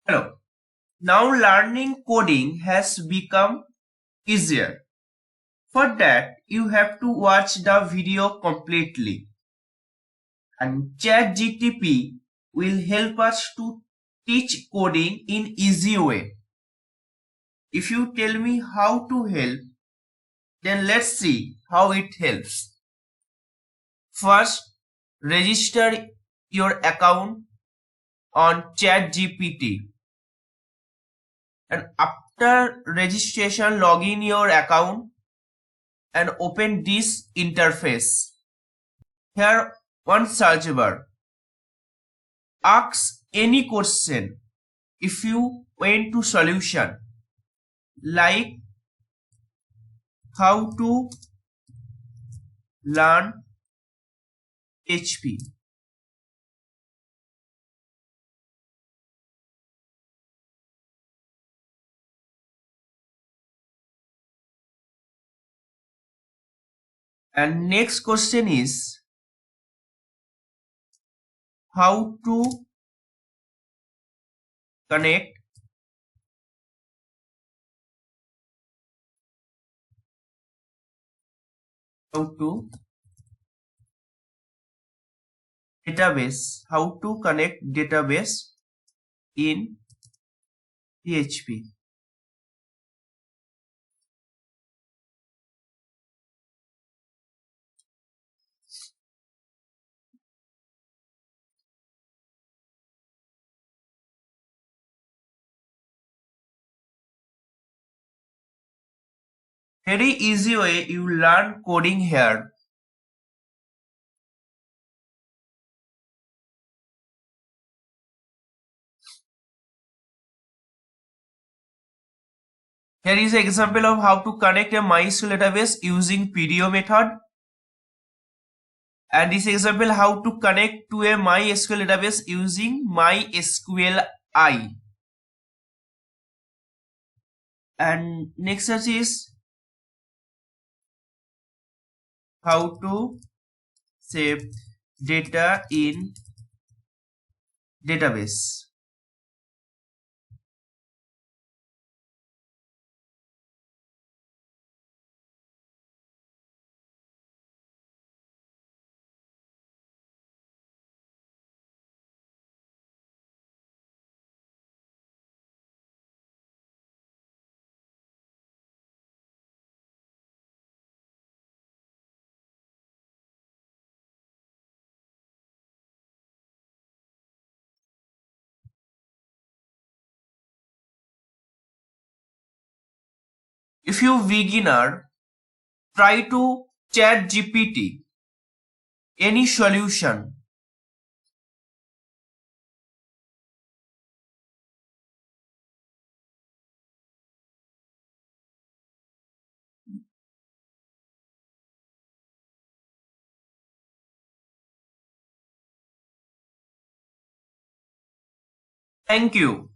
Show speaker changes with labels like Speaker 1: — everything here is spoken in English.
Speaker 1: Hello. Now learning coding has become easier. For that, you have to watch the video completely. And Chat GPT will help us to teach coding in easy way. If you tell me how to help, then let's see how it helps. First, register your account on Chat GPT. And after registration, log in your account and open this interface. Here, one search bar. Ask any question if you went to solution, like how to learn HP. And next question is how to connect how to connect database in PHP. Very easy way you learn coding here. Here is an example of how to connect a MySQL database using PDO method. And this example how to connect to a MySQL database using MySQLi. And next search is how to save data in database. If you beginner, try to Chat GPT any solution. Thank you.